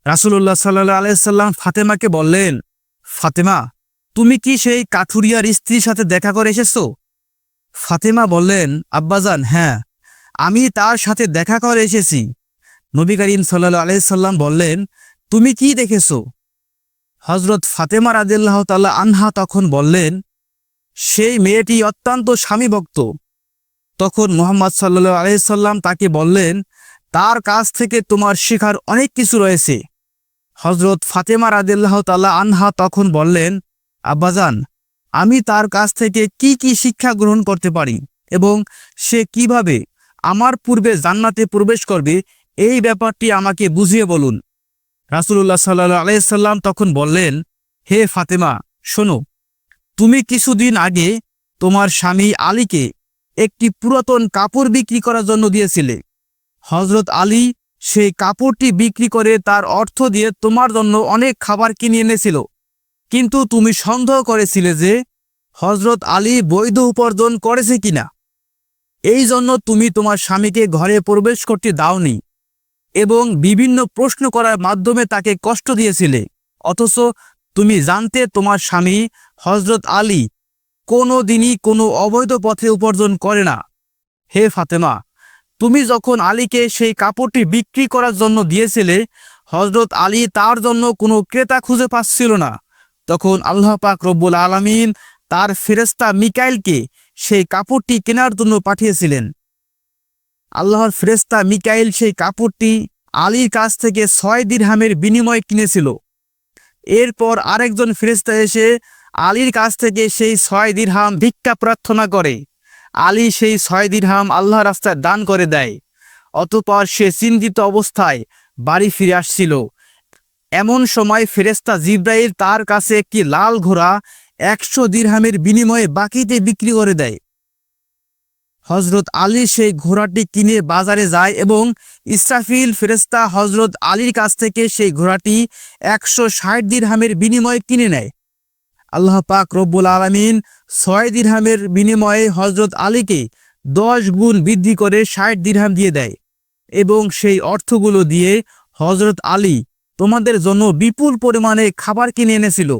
রাসূলুল্লাহ সাল্লাল্লাহু আলাইহি সাল্লাম ফাতেমাকে বললেন, ফাতেমা, তুমি কি সেই কাঠুরিয়ার স্ত্রীর সাথে দেখা করে এসেছো? ফাতেমা বললেন, আব্বাজান, হ্যাঁ, আমি তার সাথে দেখা করে এসেছি। নবী করিম সাল্লাল্লাহু আলাইহি সাল্লাম বললেন, তুমি কি দেখেছো? হযরত ফাতেমা রাদিয়াল্লাহু তাআলা আনহা তখন বললেন, সেই মেয়েটি অত্যন্ত স্বামীভক্ত। তখন মুহাম্মদ সাল্লাল্লাহু আলাইহি সাল্লাম তাকে বললেন, তার কাছ থেকে তোমার শেখার অনেক কিছু রয়েছে। হযরত ফাতেমা রাদিয়াল্লাহু তাআলা আনহা তখন বললেন, আব্বাজান, আমি তার কাছ থেকে কি কি শিক্ষা গ্রহণ করতে পারি এবং সে কিভাবে আমার পূর্বে জান্নাতে প্রবেশ করবে, এই ব্যাপারটি আমাকে বুঝিয়ে বলুন। রাসূলুল্লাহ সাল্লাল্লাহু আলাইহি সাল্লাম তখন বললেন, হে ফাতেমা, শোনো, তুমি কিছুদিন আগে তোমার স্বামী আলীকে একটি পুরাতন কাপড় বিক্রি করার জন্য দিয়েছিলে। হযরত আলী সেই কাপড়টি বিক্রি করে তার অর্থ দিয়ে তোমার জন্য অনেক খাবার কিনে এনেছিল, কিন্তু তুমি সন্দেহ করেছিলে যে হযরত আলী বৈধ উপার্জন করেছে কিনা। এই জন্য তুমি তোমার স্বামীকে ঘরে প্রবেশ করতে দাওনি এবং বিভিন্ন প্রশ্ন করার মাধ্যমে তাকে কষ্ট দিয়েছিলে, অথচ তুমি জানতে তোমার স্বামী হযরত আলী কোনো দিনই কোনো অবৈধ পথে উপার্জন করে না। হে ফাতেমা, তুমি যখন আলীকে সেই কাপড়টি বিক্রি করার জন্য দিয়েছিলে, হযরত আলী তার জন্য কোনো ক্রেতা খুঁজে পাচ্ছিল না। তখন আল্লাহ পাক রব্বুল আলামিন তার ফেরেশতা মিকাইলকে সেই কাপড়টি কেনার জন্য পাঠিয়েছিলেন। আল্লাহর ফেরেশতা মিকাইল সেই কাপড়টি আলীর কাছ থেকে 6 দিরহামের বিনিময়ে কিনেছিল। এরপর আরেকজন ফেরেশতা এসে আলীর কাছ থেকে সেই 6 দিরহাম ভিক্ষা প্রার্থনা করে। আলী সেই 6 দিরহাম আল্লাহর রাস্তায় দান করে দেয়। অতঃপর সে চিন্তিত অবস্থায় বাড়ি ফিরে আসছিল। এমন সময় ফেরেশতা জিবরাইল তার কাছে একটি লাল ঘোড়া 100 দিরহামের বিনিময়ে বাকিতে বিক্রি করে দেয়। হযরত আলী সেই ঘোড়াটি কিনে বাজারে যায় এবং ইসরাফিল ফেরেশতা হযরত আলীর কাছ থেকে সেই ঘোড়াটি 160 দিরহামের বিনিময়ে কিনে নেয়। আল্লাহ পাক রব্বুল আলামিন 6 দিরহামের বিনিময়ে হযরত আলীকে 10 গুণ বৃদ্ধি করে 60 দিরহাম দিয়ে দেয় এবং সেই অর্থগুলো দিয়ে হযরত আলী তোমাদের জন্য বিপুল পরিমাণে খাবার কিনে এনেছিল।